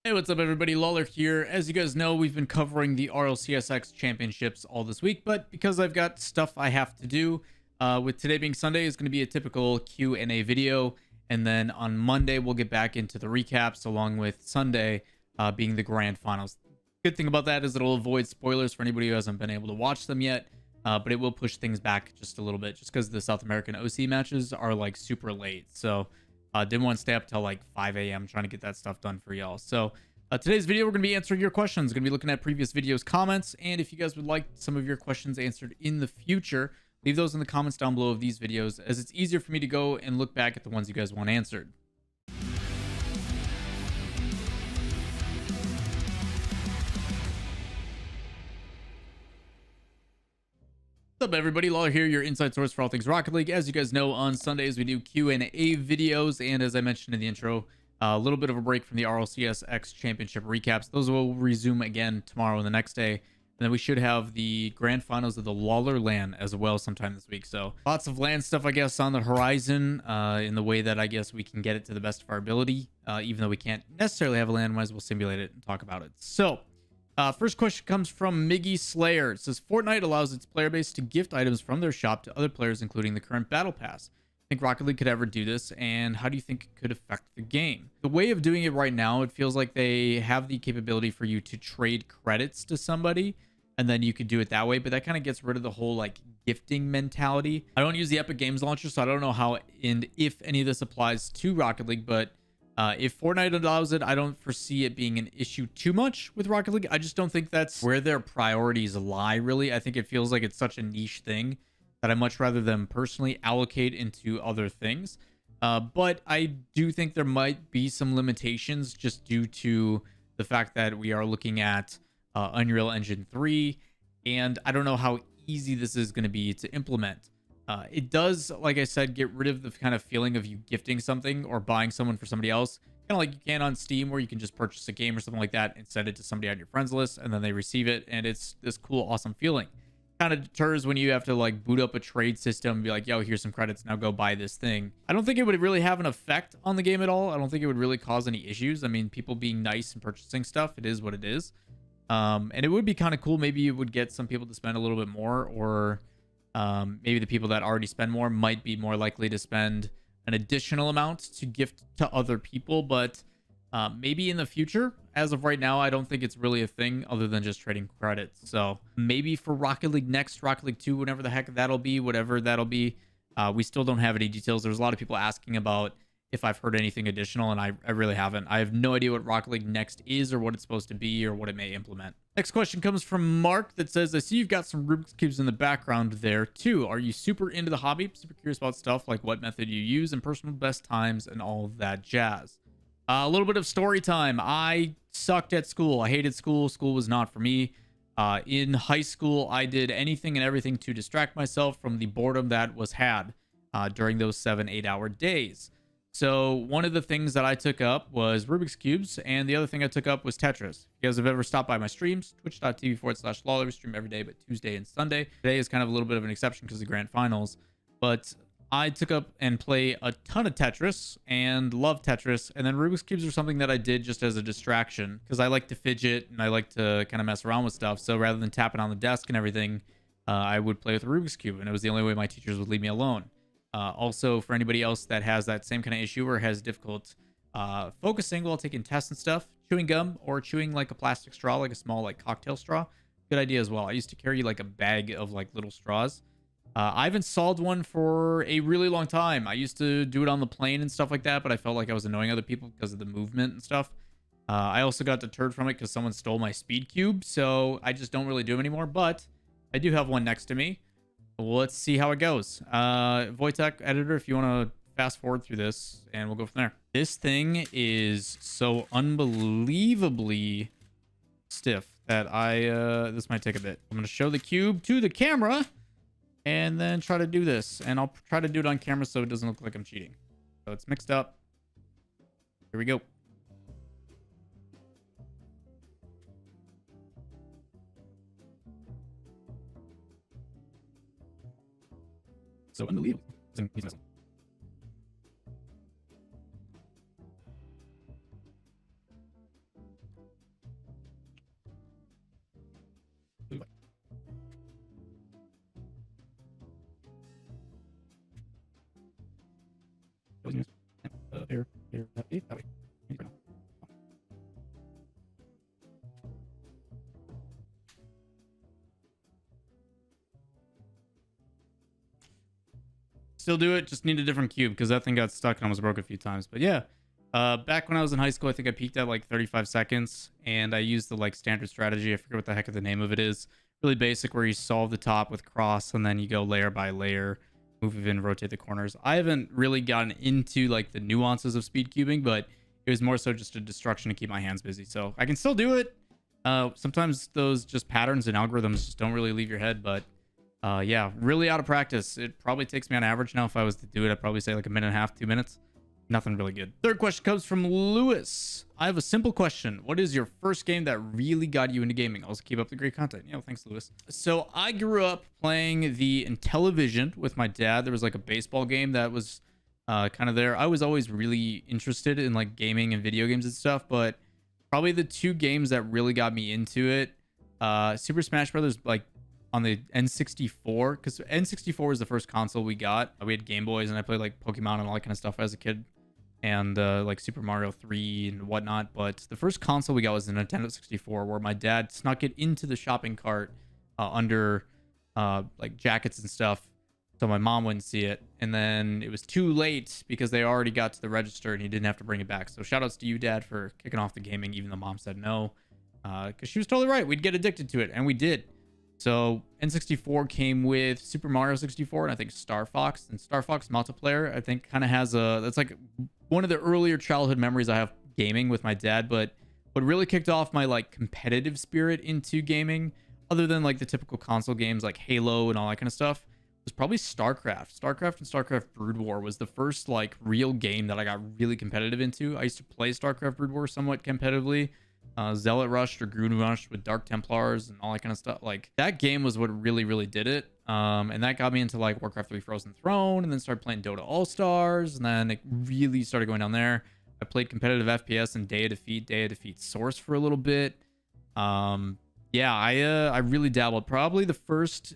Hey, what's up, everybody? Lawler here. As you guys know, we've been covering the RLCSX championships all this week, but because I've got stuff I have to do, with today being Sunday, is going to be a typical Q&A video, and then on Monday we'll get back into the recaps, along with Sunday being the grand finals. Good thing about that is it'll avoid spoilers for anybody who hasn't been able to watch them yet, but it will push things back just a little bit, just because the South American OC matches are like super late. So didn't want to stay up till like 5 a.m. trying to get that stuff done for y'all. So today's video, we're going to be answering your questions. Going to be looking at previous videos, comments, and if you guys would like some of your questions answered in the future, leave those in the comments down below of these videos, as it's easier for me to go and look back at the ones you guys want answered. What's up, everybody? Lawler here, your inside source for all things Rocket League. As you guys know, on Sundays we do Q&A videos, and as I mentioned in the intro, a little bit of a break from the RLCSX championship recaps. Those will resume again tomorrow and the next day, and then we should have the grand finals of the Lawler LAN as well sometime this week. So lots of LAN stuff, I guess, on the horizon, in the way that I guess we can get it to the best of our ability. Even though we can't necessarily have a LAN, might as well simulate it and talk about it. So first question comes from Miggy Slayer. It says, Fortnite allows its player base to gift items from their shop to other players, including the current battle pass. Think Rocket League could ever do this, and how do you think it could affect the game? The way of doing it right now, it feels like they have the capability for you to trade credits to somebody, and then you could do it that way, but that kind of gets rid of the whole like gifting mentality. I don't use the Epic Games launcher, so I don't know how and if any of this applies to Rocket League, but if Fortnite allows it, I don't foresee it being an issue too much with Rocket League. I just don't think that's where their priorities lie, really. I think it feels like it's such a niche thing that I much rather them personally allocate into other things. But I do think there might be some limitations just due to the fact that we are looking at Unreal Engine 3, and I don't know how easy this is going to be to implement. It does, like I said, get rid of the kind of feeling of you gifting something or buying someone for somebody else, kind of like you can on Steam, where you can just purchase a game or something like that and send it to somebody on your friends list, and then they receive it, and it's this cool, awesome feeling. Kind of deters when you have to like boot up a trade system and be like, yo, here's some credits, now go buy this thing. I don't think it would really have an effect on the game at all. I don't think it would really cause any issues. I mean, people being nice and purchasing stuff, it is what it is. And it would be kind of cool. Maybe it would get some people to spend a little bit more, or maybe the people that already spend more might be more likely to spend an additional amount to gift to other people. But maybe in the future. As of right now, I don't think it's really a thing other than just trading credits. So maybe for Rocket League next, Rocket League 2, whatever the heck that'll be, whatever that'll be. We still don't have any details. There's a lot of people asking about if I've heard anything additional, and I really haven't. I have no idea what Rocket League next is, or what it's supposed to be, or what it may implement. Next question comes from Mark that says, I see you've got some Rubik's Cubes in the background there too. Are you super into the hobby? Super curious about stuff like what method you use and personal best times and all of that jazz. A little bit of story time. I sucked at school. I hated school. School was not for me. In high school, I did anything and everything to distract myself from the boredom that was had during those 7-8 hour days. So one of the things that I took up was Rubik's Cubes, and the other thing I took up was Tetris. If you guys have ever stopped by my streams, twitch.tv/Lawler, we stream every day but Tuesday and Sunday. Today is kind of a little bit of an exception because of the grand finals, but I took up and play a ton of Tetris and love Tetris. And then Rubik's Cubes are something that I did just as a distraction because I like to fidget and I like to kind of mess around with stuff. So rather than tapping on the desk and everything, I would play with a Rubik's Cube, and it was the only way my teachers would leave me alone. Also, for anybody else that has that same kind of issue or has difficult focusing while taking tests and stuff, chewing gum or chewing like a plastic straw, like a small like cocktail straw, good idea as well. I used to carry like a bag of like little straws. I haven't solved one for a really long time. I used to do it on the plane and stuff like that, but I felt like I was annoying other people because of the movement and stuff. I also got deterred from it because someone stole my speed cube, so I just don't really do them anymore, but I do have one next to me. Let's see how it goes. Wojtek, editor, if you want to fast forward through this, and we'll go from there. This thing is so unbelievably stiff that this might take a bit. I'm going to show the cube to the camera and then try to do this, and I'll try to do it on camera so it doesn't look like I'm cheating. So it's mixed up. Here we go. So unbelievable. He's missing. Here, that way. There you go. Still do it, just need a different cube because that thing got stuck and almost broke a few times. But yeah, back when I was in high school, I think I peaked at like 35 seconds, and I used the like standard strategy. I forget what the heck of the name of it is. Really basic, where you solve the top with cross, and then you go layer by layer, move in, rotate the corners. I haven't really gotten into like the nuances of speed cubing, but it was more so just a distraction to keep my hands busy. So I can still do it. Sometimes those just patterns and algorithms just don't really leave your head, but yeah, really out of practice. It probably takes me on average now, if I was to do it, I'd probably say like a minute and a half, 2 minutes. Nothing really good. Third question comes from Lewis. I have a simple question. What is your first game that really got you into gaming? Also, keep up the great content. Thanks, Lewis. So I grew up playing the Intellivision with my dad. There was like a baseball game that was kind of there. I was always really interested in like gaming and video games and stuff, but probably the two games that really got me into it, Super Smash Brothers, like on the N64, because N64 was the first console we got. We had Game Boys, and I played like Pokemon and all that kind of stuff as a kid, and like Super Mario 3 and whatnot. But the first console we got was the Nintendo 64, where my dad snuck it into the shopping cart under like jackets and stuff, so my mom wouldn't see it. And then it was too late because they already got to the register and he didn't have to bring it back. So shout outs to you, Dad, for kicking off the gaming, even though Mom said no, because she was totally right. We'd get addicted to it, and we did. So N64 came with Super Mario 64 and I think Star Fox. And Star Fox multiplayer, I think, kind of has that's like one of the earlier childhood memories I have gaming with my dad. But what really kicked off my like competitive spirit into gaming, other than like the typical console games like Halo and all that kind of stuff, was probably StarCraft. StarCraft and StarCraft Brood War was the first like real game that I got really competitive into. I used to play StarCraft Brood War somewhat competitively. Zealot Rush or Gruen Rush with Dark Templars and all that kind of stuff. Like that game was what really did it. And that got me into like Warcraft 3 Frozen Throne, and then started playing Dota All Stars, and then it really started going down there. I played competitive FPS and Day of Defeat Source for a little bit. Yeah, I really dabbled. Probably the first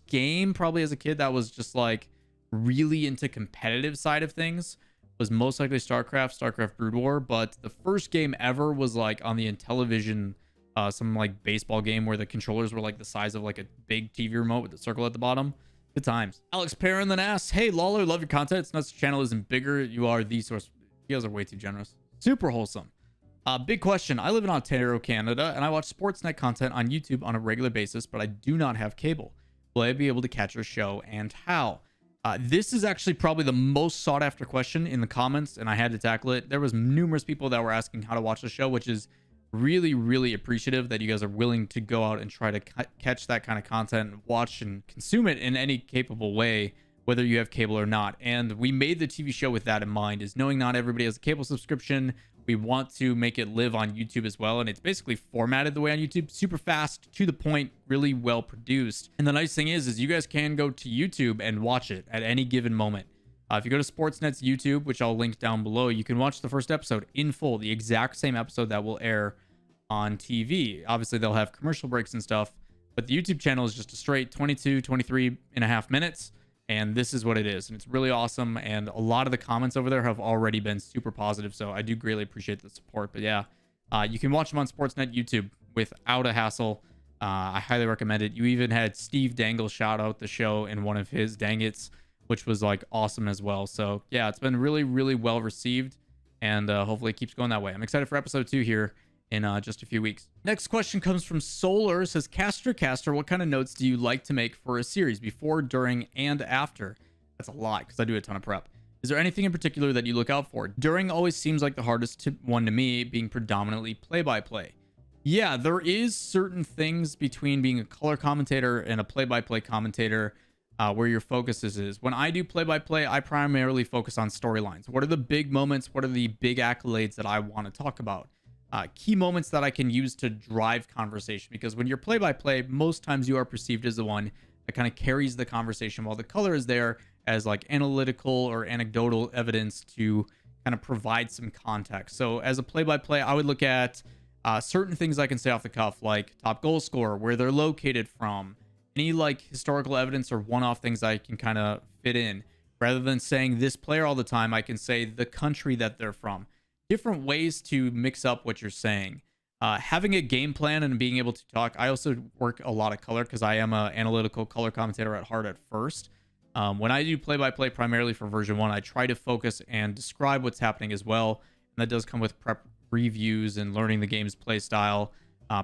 game probably as a kid that was just like really into competitive side of things was most likely StarCraft Brood War. But the first game ever was like on the Intellivision, some like baseball game where the controllers were like the size of like a big TV remote with the circle at the bottom. Good times. Alex Perrin then asks, hey Lawler, love your content. It's nuts, the channel isn't bigger. You are the source. You guys are way too generous. Super wholesome. Big question. I live in Ontario, Canada, and I watch Sportsnet content on YouTube on a regular basis, but I do not have cable. Will I be able to catch your show, and how? This is actually probably the most sought after question in the comments, and I had to tackle it. There was numerous people that were asking how to watch the show, which is really appreciative that you guys are willing to go out and try to catch that kind of content and watch and consume it in any capable way, whether you have cable or not. And we made the TV show with that in mind, is knowing not everybody has a cable subscription. We want to make it live on YouTube as well, and it's basically formatted the way on YouTube, super fast, to the point, really well produced. And the nice thing is you guys can go to YouTube and watch it at any given moment. If you go to Sportsnet's YouTube, which I'll link down below, you can watch the first episode in full, the exact same episode that will air on TV. Obviously, they'll have commercial breaks and stuff, but the YouTube channel is just a straight 23 and a half minutes. And this is what it is. And it's really awesome. And a lot of the comments over there have already been super positive. So I do greatly appreciate the support. But yeah, you can watch them on Sportsnet YouTube without a hassle. I highly recommend it. You even had Steve Dangle shout out the show in one of his Dangits, which was like awesome as well. So yeah, it's been really well received. And hopefully it keeps going that way. I'm excited for episode 2 here in just a few weeks. Next question comes from Solar. It says, Caster, what kind of notes do you like to make for a series, before, during, and after? That's a lot because I do a ton of prep. Is there anything in particular that you look out for? During always seems like the hardest one to me, being predominantly play-by-play. Yeah, there is certain things between being a color commentator and a play-by-play commentator where your focus is. When I do play-by-play, I primarily focus on storylines. What are the big moments? What are the big accolades that I want to talk about? Key moments that I can use to drive conversation, because when you're play-by-play, most times you are perceived as the one that kind of carries the conversation, while the color is there as like analytical or anecdotal evidence to kind of provide some context. So as a play-by-play, I would look at certain things I can say off the cuff, like top goal scorer, where they're located from, any like historical evidence or one-off things I can kind of fit in. Rather than saying this player all the time, I can say the country that they're from. Different ways to mix up what you're saying. Having a game plan and being able to talk. I also work a lot of color because I am an analytical color commentator at heart at first. When I do play-by-play primarily for version 1, I try to focus and describe what's happening as well. And that does come with prep reviews and learning the game's play style,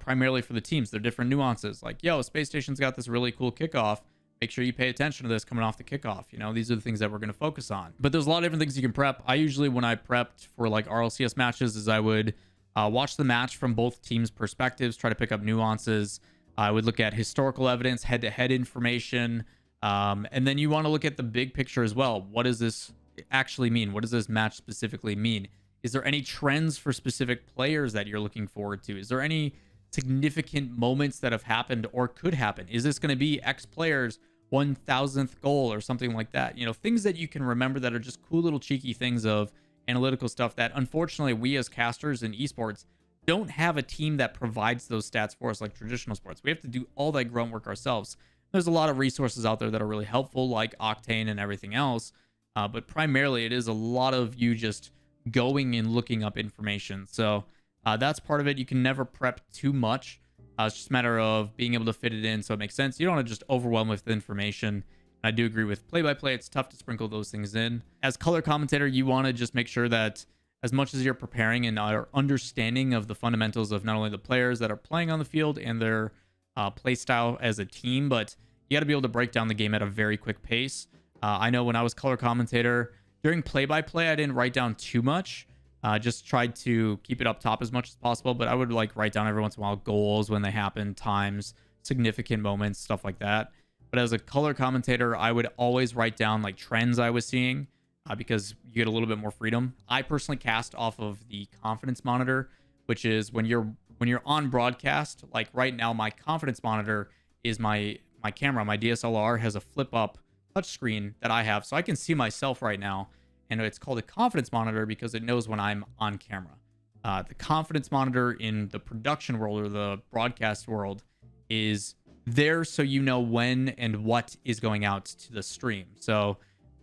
primarily for the teams. There are different nuances. Like, yo, Space Station's got this really cool kickoff. Make sure you pay attention to this coming off the kickoff. You know, these are the things that we're going to focus on. But there's a lot of different things you can prep. I usually, when I prepped for like RLCS matches, is I would watch the match from both teams' perspectives, try to pick up nuances. I would look at historical evidence, head-to-head information, and then you want to look at the big picture as well. What does this actually mean? What does this match specifically mean? Is there any trends for specific players that you're looking forward to? Is there any significant moments that have happened or could happen? Is this going to be X player's 1000th goal or something like that? You know, things that you can remember that are just cool little cheeky things of analytical stuff that unfortunately we as casters in esports don't have a team that provides those stats for us like traditional sports. We have to do all that grunt work ourselves. There's a lot of resources out there that are really helpful, like Octane and everything else, but primarily it is a lot of you just going and looking up information. So that's part of it. You can never prep too much. It's just a matter of being able to fit it in so it makes sense. You don't want to just overwhelm with information. I do agree with play-by-play. It's tough to sprinkle those things in. As color commentator, you want to just make sure that as much as you're preparing and are understanding of the fundamentals of not only the players that are playing on the field and their play style as a team, but you got to be able to break down the game at a very quick pace. I know when I was color commentator, during play-by-play, I didn't write down too much. Just tried to keep it up top as much as possible, but I would like write down every once in a while goals when they happen, times, significant moments, stuff like that. But as a color commentator, I would always write down like trends I was seeing because you get a little bit more freedom. I personally cast off of the confidence monitor, which is when you're on broadcast. Like right now, my confidence monitor is my camera. My DSLR has a flip up touchscreen that I have, so I can see myself right now. And it's called a confidence monitor because it knows when I'm on camera. The confidence monitor in the production world or the broadcast world is there so you know when and what is going out to the stream. So,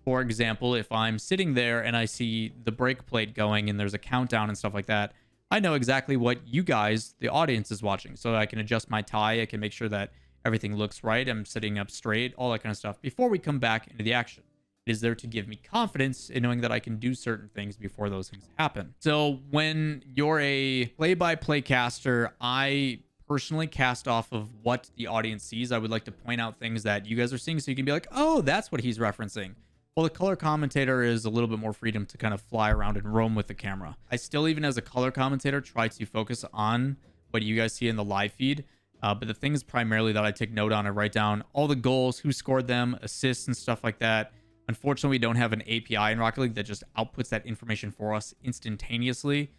for example, if I'm sitting there and I see the break plate going and there's a countdown and stuff like that, I know exactly what you guys, the audience, is watching. So I can adjust my tie. I can make sure that everything looks right. I'm sitting up straight, all that kind of stuff before we come back into the action. It is there to give me confidence in knowing that I can do certain things before those things happen. So when you're a play-by-play caster, I personally cast off of what the audience sees. I would like to point out things that you guys are seeing so you can be like, oh, that's what he's referencing. Well, the color commentator is a little bit more freedom to kind of fly around and roam with the camera. I still, even as a color commentator, try to focus on what you guys see in the live feed. But the things primarily that I take note on, I write down all the goals, who scored them, assists, and stuff like that. Unfortunately, we don't have an API in Rocket League that just outputs that information for us instantaneously.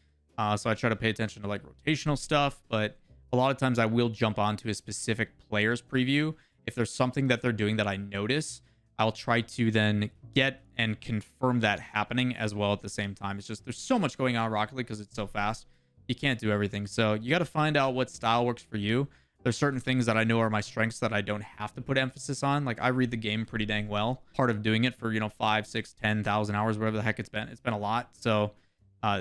So I try to pay attention to like rotational stuff, but a lot of times I will jump onto a specific player's preview. If there's something that they're doing that I notice, I'll try to then get and confirm that happening as well at the same time. It's just there's so much going on in Rocket League because it's so fast. You can't do everything. So you got to find out what style works for you. There's certain things that I know are my strengths that I don't have to put emphasis on. Like I read the game pretty dang well. Part of doing it for, 5, 6, 10,000 hours, whatever the heck it's been a lot. So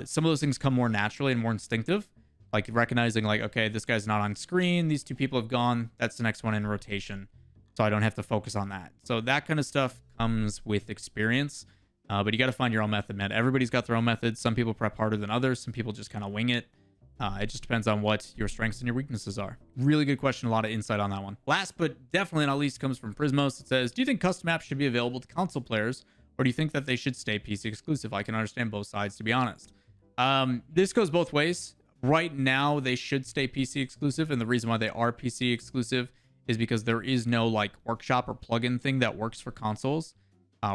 some of those things come more naturally and more instinctive. Like recognizing like, okay, this guy's not on screen. These two people have gone. That's the next one in rotation. So I don't have to focus on that. So that kind of stuff comes with experience. But you got to find your own method, man. Everybody's got their own methods. Some people prep harder than others. Some people just kind of wing it. It just depends on what your strengths and your weaknesses are. Really good question. A lot of insight on that one. Last but definitely not least comes from Prismos. It says, do you think custom apps should be available to console players, or do you think that they should stay PC exclusive? I can understand both sides, to be honest. This goes both ways. Right now, they should stay PC exclusive, and the reason why they are PC exclusive is because there is no like workshop or plugin thing that works for consoles.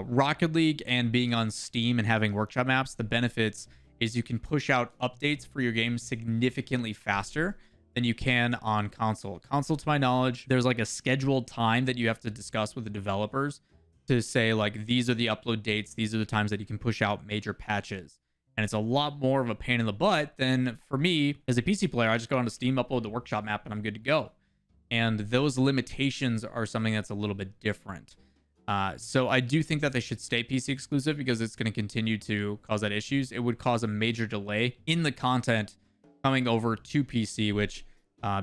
Rocket League and being on Steam and having workshop maps, the benefits is you can push out updates for your game significantly faster than you can on console. Console, to my knowledge, there's like a scheduled time that you have to discuss with the developers to say like, these are the upload dates. These are the times that you can push out major patches. And it's a lot more of a pain in the butt than for me as a PC player. I just go onto Steam, upload the workshop map, and I'm good to go. And those limitations are something that's a little bit different. So I do think that they should stay PC exclusive because it's going to continue to cause that issues. It would cause a major delay in the content coming over to PC, which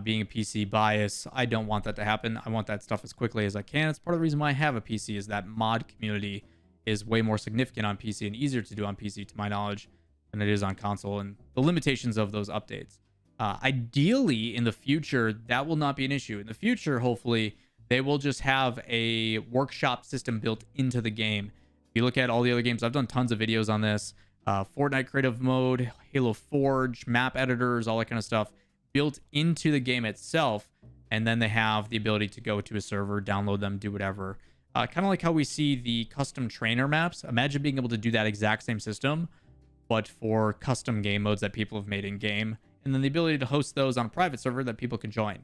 being a PC bias, I don't want that to happen. I want that stuff as quickly as I can. It's part of the reason why I have a PC is that mod community is way more significant on PC and easier to do on PC, to my knowledge, than it is on console, and the limitations of those updates. Ideally, in the future, that will not be an issue. In the future, hopefully, they will just have a workshop system built into the game. If you look at all the other games, I've done tons of videos on this. Fortnite creative mode, Halo Forge, map editors, all that kind of stuff built into the game itself. And then they have the ability to go to a server, download them, do whatever. Kind of like how we see the custom trainer maps. Imagine being able to do that exact same system, but for custom game modes that people have made in game. And then the ability to host those on a private server that people can join.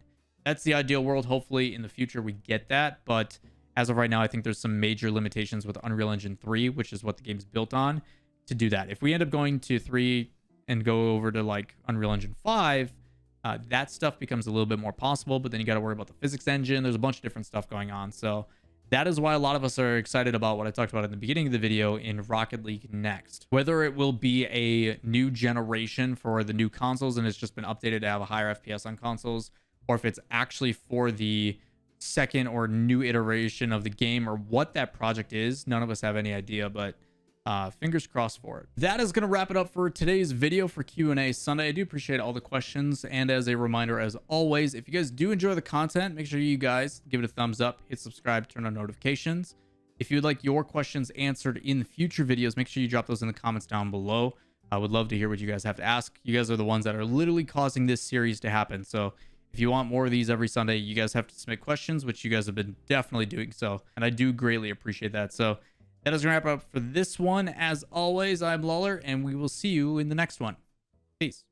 That's the ideal world. Hopefully in the future we get that, but as of right now, I think there's some major limitations with Unreal Engine 3, which is what the game's built on, to do that. If we end up going to 3 and go over to like Unreal Engine 5, that stuff becomes a little bit more possible, but then you got to worry about the physics engine. There's a bunch of different stuff going on. So that is why a lot of us are excited about what I talked about in the beginning of the video in Rocket League Next. Whether it will be a new generation for the new consoles and it's just been updated to have a higher FPS on consoles, or if it's actually for the second or new iteration of the game, or what that project is, none of us have any idea, but fingers crossed for it. That is going to wrap it up for today's video for Q&A Sunday. I do appreciate all the questions, and as a reminder, as always, if you guys do enjoy the content, make sure you guys give it a thumbs up, hit subscribe, turn on notifications. If you'd like your questions answered in future videos, make sure you drop those in the comments down below. I would love to hear what you guys have to ask. You guys are the ones that are literally causing this series to happen, so if you want more of these every Sunday, you guys have to submit questions, which you guys have been definitely doing so, and I do greatly appreciate that. So that is going to wrap up for this one. As always, I'm Lawler, and we will see you in the next one. Peace.